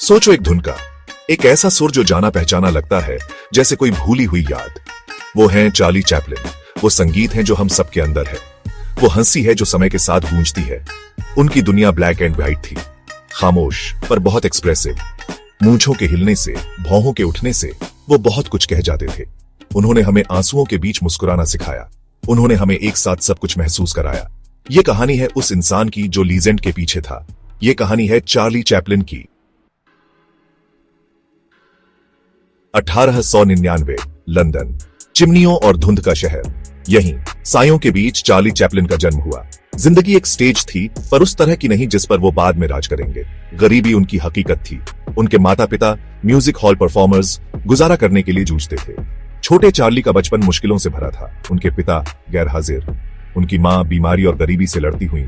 सोचो एक धुन का, एक ऐसा सुर जो जाना पहचाना लगता है, जैसे कोई भूली हुई याद। वो हैं चार्ली चैपलिन। वो संगीत है जो हम सबके अंदर है। वो हंसी है जो समय के साथ गूंजती है। उनकी दुनिया ब्लैक एंड व्हाइट थी, खामोश पर बहुत एक्सप्रेसिव। मूंछों के हिलने से, भौहों के उठने से वो बहुत कुछ कह जाते थे। उन्होंने हमें आंसुओं के बीच मुस्कुराना सिखाया। उन्होंने हमें एक साथ सब कुछ महसूस कराया। ये कहानी है उस इंसान की जो लीजेंड के पीछे था। ये कहानी है चार्ली चैपलिन की। 1899 लंदन, चिमनियों और धुंध का शहर। यहीं सायों के बीच चार्ली चैपलिन का जन्म हुआ। जिंदगी एक स्टेज थी, पर उस तरह की नहीं जिस पर वो बाद में राज करेंगे। गरीबी उनकी हकीकत थी। उनके माता पिता म्यूजिक हॉल परफॉर्मर्स गुजारा करने के लिए जूझते थे। छोटे चार्ली का बचपन मुश्किलों से भरा था। उनके पिता गैर हाजिर, उनकी मां बीमारी और गरीबी से लड़ती हुई।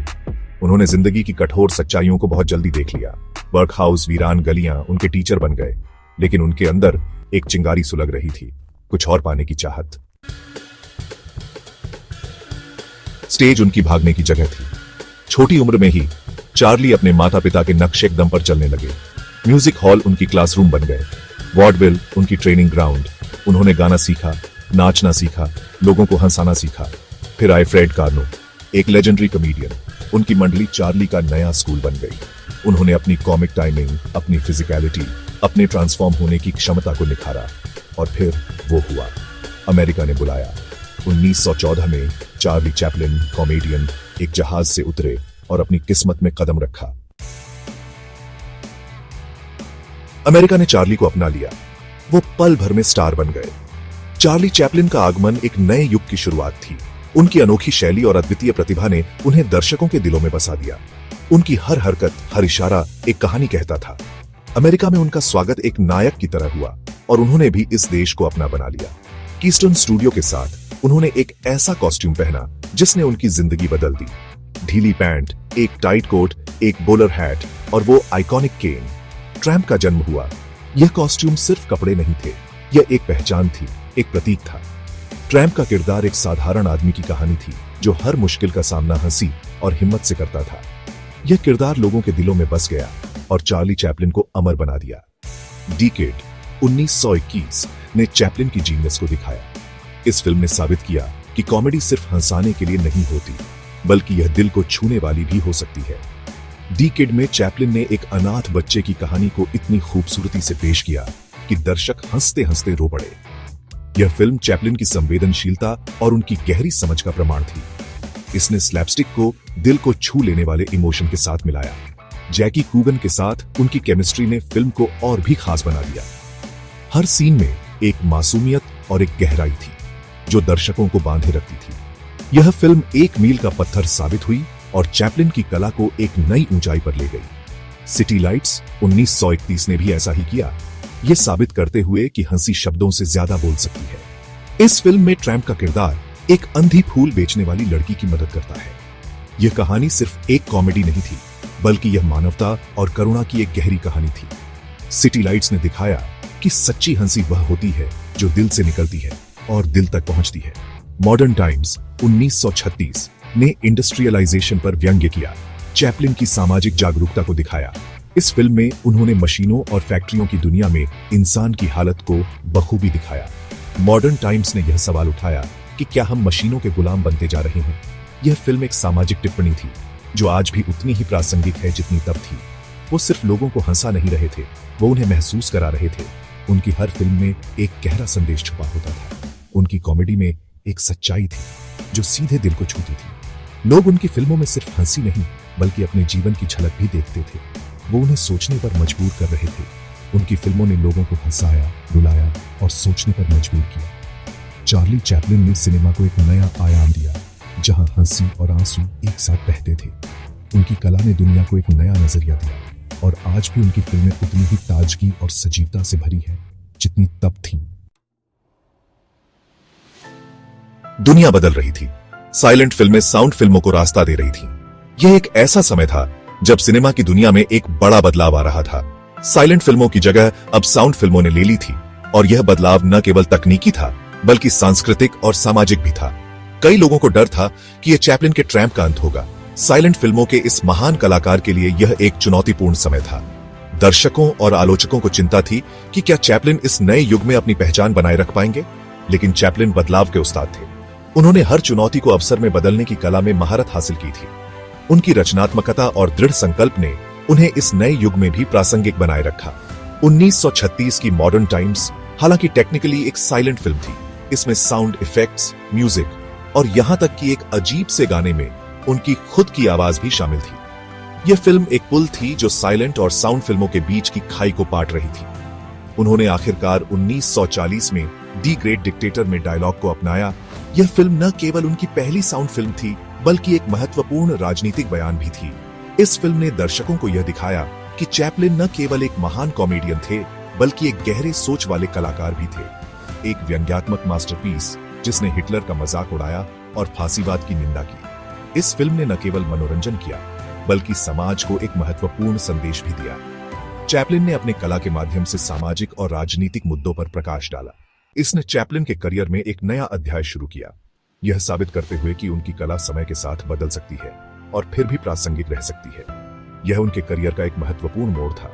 उन्होंने जिंदगी की कठोर सच्चाइयों को बहुत जल्दी देख लिया। वर्कहाउस, वीरान गलियां उनके टीचर बन गए, लेकिन उनके अंदर एक चिंगारी सुलग रही थी, कुछ और पाने की चाहत। स्टेज उनकी भागने की जगह थी। छोटी उम्र में ही चार्ली अपने माता पिता के नक्शे दम पर चलने लगे। म्यूजिक हॉल उनकी क्लासरूम बन गए, वॉडविल उनकी ट्रेनिंग ग्राउंड। उन्होंने गाना सीखा, नाचना सीखा, लोगों को हंसाना सीखा। फिर आए फ्रेड कार्नो, एक लेजेंडरी कॉमेडियन। उनकी मंडली चार्ली का नया स्कूल बन गई। उन्होंने अपनी कॉमिक टाइमिंग, अपनी फिजिकलिटी, अपने ट्रांसफॉर्म होने की क्षमता को निखारा। और फिर वो हुआ, अमेरिका ने बुलाया। 1914 में चार्ली चैपलिन कॉमेडियन एक जहाज से उतरे और अपनी किस्मत में कदम रखा। अमेरिका ने चार्ली को अपना लिया। वो पल भर में स्टार बन गए। चार्ली चैपलिन का आगमन एक नए युग की शुरुआत थी। उनकी अनोखी शैली और अद्वितीय प्रतिभा ने उन्हें दर्शकों के दिलों में बसा दिया। उनकी हर हरकत, हर इशारा एक कहानी कहता था। अमेरिका में उनका स्वागत एक नायक की तरह हुआ और उन्होंने भी इस देश को अपना बना लिया। कीस्टोन स्टूडियो के साथ उन्होंने एक ऐसा कॉस्ट्यूम पहना जिसने उनकी जिंदगी बदल दी। ढीली पैंट, एक टाइट कोट, एक बोलर हैट और वो आइकॉनिक केन। ट्रैम्प का जन्म हुआ। यह कॉस्ट्यूम सिर्फ कपड़े नहीं थे, यह एक पहचान थी, एक प्रतीक था। ट्रैम्प का किरदार एक साधारण आदमी की कहानी थी जो हर मुश्किल का सामना हंसी और हिम्मत से करता था। यह किरदार लोगों के दिलों में बस गया और चार्ली चैपलिन को अमर बना दिया। डिकेड 1921 ने चैपलिन की जीनियस को दिखाया। इस फिल्म ने साबित किया कि कॉमेडी सिर्फ हंसाने के लिए नहीं होती, बल्कि यह दिल को छूने वाली भी हो सकती है। डिकेड में चैपलिन ने एक अनाथ बच्चे की कहानी को इतनी खूबसूरती से पेश किया कि दर्शक हंसते हंसते रो पड़े। यह फिल्म चैपलिन की संवेदनशीलता और उनकी गहरी समझ का प्रमाण थी। इसने स्लैपस्टिक को दिल को छू लेने वाले इमोशन के साथ मिलाया। जैकी कूगन के साथ उनकी केमिस्ट्री ने फिल्म को और भी खास बना दिया। हर सीन में एक मासूमियत और एक गहराई थी जो दर्शकों को बांधे रखती थी। यह फिल्म एक मील का पत्थर साबित हुई और चैपलिन की कला को एक नई ऊंचाई पर ले गई। सिटी लाइट्स 1931 ने भी ऐसा ही किया, यह साबित करते हुए कि हंसी शब्दों से ज्यादा बोल सकती है। इस फिल्म में ट्रैम्प का किरदार एक अंधी फूल बेचने वाली लड़की की मदद करता है। यह कहानी सिर्फ एक कॉमेडी नहीं थी, बल्कि यह मानवता और करुणा की एक गहरी कहानी थी। सिटी लाइट्स ने दिखाया कि सच्ची हंसी वह होती है जो दिल से निकलती है और दिल तक पहुंचती है। मॉडर्न टाइम्स 1936 ने इंडस्ट्रियलाइजेशन पर व्यंग्य किया, चैपलिन की सामाजिक जागरूकता को दिखाया। इस फिल्म में उन्होंने मशीनों और फैक्ट्रियों की दुनिया में इंसान की हालत को बखूबी दिखाया। मॉडर्न टाइम्स ने यह सवाल उठाया कि क्या हम मशीनों के गुलाम बनते जा रहे हैं। यह फिल्म एक सामाजिक टिप्पणी थी जो आज भी उतनी ही प्रासंगिक है जितनी तब थी। वो सिर्फ लोगों को हंसा नहीं रहे थे, वो उन्हें महसूस करा रहे थे। उनकी हर फिल्म में एक गहरा संदेश छुपा होता था। उनकी कॉमेडी में एक सच्चाई थी जो सीधे दिल को छूती थी। लोग उनकी फिल्मों में सिर्फ हंसी नहीं, बल्कि अपने जीवन की झलक भी देखते थे। वो उन्हें सोचने पर मजबूर कर रहे थे। उनकी फिल्मों ने लोगों को हंसाया, रुलाया और सोचने पर मजबूर किया। चार्ली चैपलिन ने सिनेमा को एक नया आयाम दिया, जहां हंसी और आंसू एक साथ बहते थे। उनकी कला ने दुनिया को एक नया नजरिया दिया और आज भी उनकी फिल्में उतनी ही ताजगी और सजीवता से भरी है जितनी तब थीं। दुनिया बदल रही थी। साइलेंट फिल्में साउंड फिल्मों को रास्ता दे रही थीं। यह एक ऐसा समय था जब सिनेमा की दुनिया में एक बड़ा बदलाव आ रहा था। साइलेंट फिल्मों की जगह अब साउंड फिल्मों ने ले ली थी और यह बदलाव न केवल तकनीकी था, बल्कि सांस्कृतिक और सामाजिक भी था। कई लोगों को डर था कि यह चैपलिन के ट्रैम्प का अंत होगा। साइलेंट फिल्मों के इस महान कलाकार के लिए यह एक चुनौतीपूर्ण समय था। दर्शकों और आलोचकों को चिंता थी कि क्या चैपलिन इस नए युग में अपनी पहचान बनाए रख पाएंगे, लेकिन चैपलिन बदलाव के उस्ताद थे। उन्होंने हर चुनौती को अवसर में बदलने की कला में महारत हासिल की थी। उनकी रचनात्मकता और दृढ़ संकल्प ने उन्हें इस नए युग में भी प्रासंगिक बनाए रखा। 1936 की मॉडर्न टाइम्स हालांकि टेक्निकली एक साइलेंट फिल्म थी। इसमें साउंड इफेक्ट्स, म्यूजिक और यहां तक कि एक अजीब से गाने में उनकी खुद की आवाज भी शामिल थी। यह फिल्म एक पुल थी जो साइलेंट और साउंड फिल्मों के बीच की खाई को पाट रही थी। उन्होंने आखिरकार 1940 में दी ग्रेट डिक्टेटर में डायलॉग को अपनाया। यह फिल्म न केवल उनकी पहली साउंड फिल्म थी, बल्कि एक महत्वपूर्ण राजनीतिक बयान भी थी। इस फिल्म ने दर्शकों को यह दिखाया कि चैपलिन न केवल एक महान कॉमेडियन थे, बल्कि एक गहरे सोच वाले कलाकार भी थे। एक व्यंग्यात्मक मास्टरपीस जिसने हिटलर का मजाक उड़ाया और फांसीवाद की निंदा की। इस फिल्म ने न केवल मनोरंजन किया, बल्कि समाज को एक महत्वपूर्ण संदेश भी दिया। चैपलिन ने अपने कला के माध्यम से सामाजिक और राजनीतिक मुद्दों पर प्रकाश डाला। इसने चैपलिन के करियर में एक नया अध्याय शुरू किया, यह साबित करते हुए कि उनकी कला समय के साथ बदल सकती है और फिर भी प्रासंगिक रह सकती है। यह उनके करियर का एक महत्वपूर्ण मोड़ था,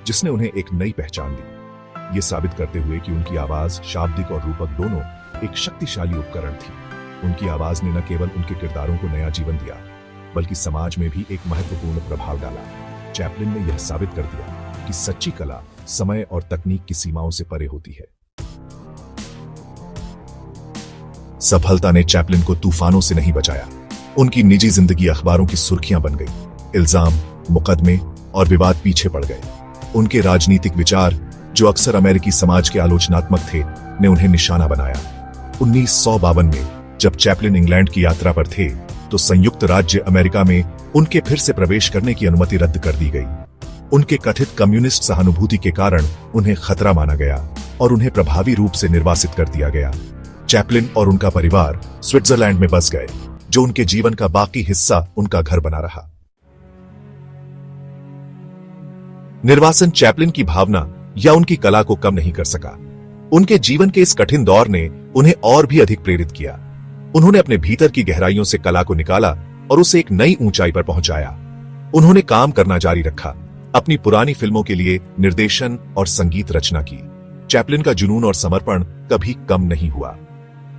जिसने उन्हें एक नई पहचान दी, यह साबित करते हुए कि उनकी आवाज शाब्दिक और रूपक दोनों एक शक्तिशाली उपकरण थी। उनकी आवाज ने न केवल उनके किरदारों को नया जीवन दिया, बल्कि समाज में भी एक महत्वपूर्ण प्रभाव डाला। चैपलिन ने यह साबित कर दिया कि सच्ची कला समय और तकनीक की सीमाओं से परे होती है। सफलता ने चैपलिन को तूफानों से नहीं बचाया। उनकी निजी जिंदगी अखबारों की सुर्खियां बन गई। इल्जाम, मुकदमे और विवाद पीछे पड़ गए। उनके राजनीतिक विचार, जो अक्सर अमेरिकी समाज के आलोचनात्मक थे, ने उन्हें निशाना बनाया। 1952 में जब चैपलिन इंग्लैंड की यात्रा पर थे, तो संयुक्त राज्य अमेरिका में उनके फिर से प्रवेश करने की अनुमति रद्द कर दी गई। उनके कथित कम्युनिस्ट सहानुभूति के कारण उन्हें खतरा माना गया और उन्हें प्रभावी रूप से निर्वासित कर दिया गया। चैपलिन और उनका परिवार स्विट्जरलैंड में बस गए, जो उनके जीवन का बाकी हिस्सा उनका घर बना रहा। निर्वासन चैपलिन की भावना या उनकी कला को कम नहीं कर सका। उनके जीवन के इस कठिन दौर ने उन्हें और भी अधिक प्रेरित किया। उन्होंने अपने भीतर की गहराइयों से कला को निकाला और उसे एक नई ऊंचाई पर पहुंचाया। उन्होंने काम करना जारी रखा, अपनी पुरानी फिल्मों के लिए निर्देशन और संगीत रचना की। चैपलिन का जुनून और समर्पण कभी कम नहीं हुआ।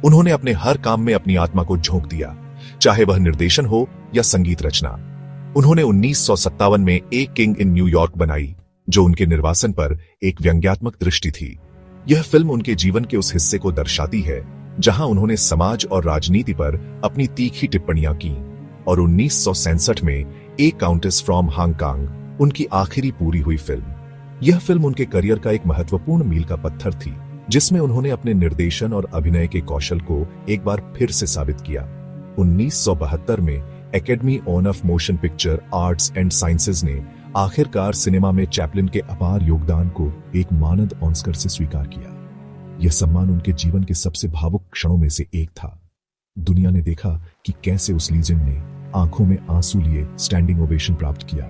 उन्होंने अपने हर काम में अपनी आत्मा को झोंक दिया, चाहे वह निर्देशन हो या संगीत रचना। उन्होंने 1957 में ए किंग इन न्यूयॉर्क बनाई, जो उनके निर्वासन पर एक व्यंग्यात्मक दृष्टि थी। यह फिल्म उनके जीवन के उस हिस्से को दर्शाती है जहां उन्होंने समाज और राजनीति पर अपनी तीखी टिप्पणियां की। और 1967 में ए काउंटेस फ्रॉम हांगकांग उनकी आखिरी पूरी हुई फिल्म। यह फिल्म उनके करियर का एक महत्वपूर्ण मील का पत्थर थी, जिसमें उन्होंने अपने निर्देशन और अभिनय के कौशल को एक बार फिर से साबित किया। 1972 में academy of motion picture arts and sciences ने आखिरकार सिनेमा में चैपलिन के अपार योगदान को एक मानद ऑस्कर से स्वीकार किया। यह सम्मान उनके जीवन के सबसे भावुक क्षणों में से एक था। दुनिया ने देखा कि कैसे उस लीजेंड ने आंखों में आंसू लिए स्टैंडिंग ओवेशन प्राप्त किया।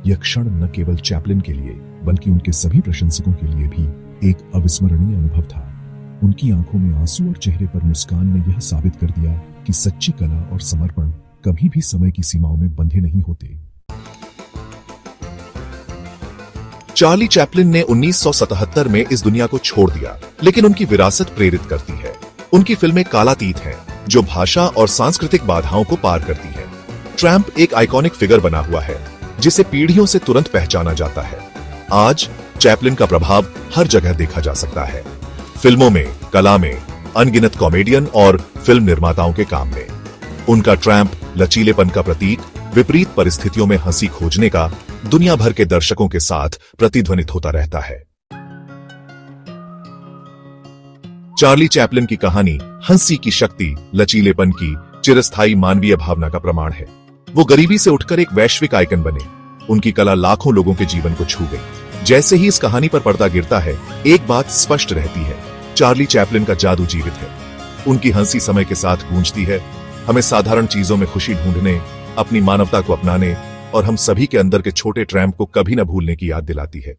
यह क्षण न केवल चैपलिन के लिए, बल्कि उनके सभी प्रशंसकों के लिए भी एक अविस्मरणीय अनुभव था। उनकी आंखों में आंसू और चेहरे पर मुस्कान ने यह साबित कर दिया कि सच्ची कला और समर्पण कभी भी समय की सीमाओं में बंधे नहीं होते। चार्ली चैपलिन ने 1977 में इस दुनिया को छोड़ दिया, लेकिन उनकी विरासत प्रेरित करती है। उनकी फिल्में कालातीत हैं, जो भाषा और सांस्कृतिक बाधाओं को पार करती है। ट्रैम्प एक आइकॉनिक फिगर बना हुआ है, जिसे पीढ़ियों से तुरंत पहचाना जाता है। आज चैपलिन का प्रभाव हर जगह देखा जा सकता है, फिल्मों में, कला में, अनगिनत कॉमेडियन और फिल्म निर्माताओं के काम में। उनका ट्रैम्प लचीलेपन का प्रतीक, विपरीत परिस्थितियों में हंसी खोजने का दुनिया भर के दर्शकों के साथ प्रतिध्वनित होता रहता है। चार्ली चैपलिन की कहानी हंसी की शक्ति, लचीलेपन की चिरस्थायी मानवीय भावना का प्रमाण है। वो गरीबी से उठकर एक वैश्विक आइकन बने। उनकी कला लाखों लोगों के जीवन को छू गई। जैसे ही इस कहानी पर पर्दा गिरता है, एक बात स्पष्ट रहती है, चार्ली चैपलिन का जादू जीवित है। उनकी हंसी समय के साथ गूंजती है, हमें साधारण चीजों में खुशी ढूंढने, अपनी मानवता को अपनाने और हम सभी के अंदर के छोटे ट्रैम्प को कभी न भूलने की याद दिलाती है।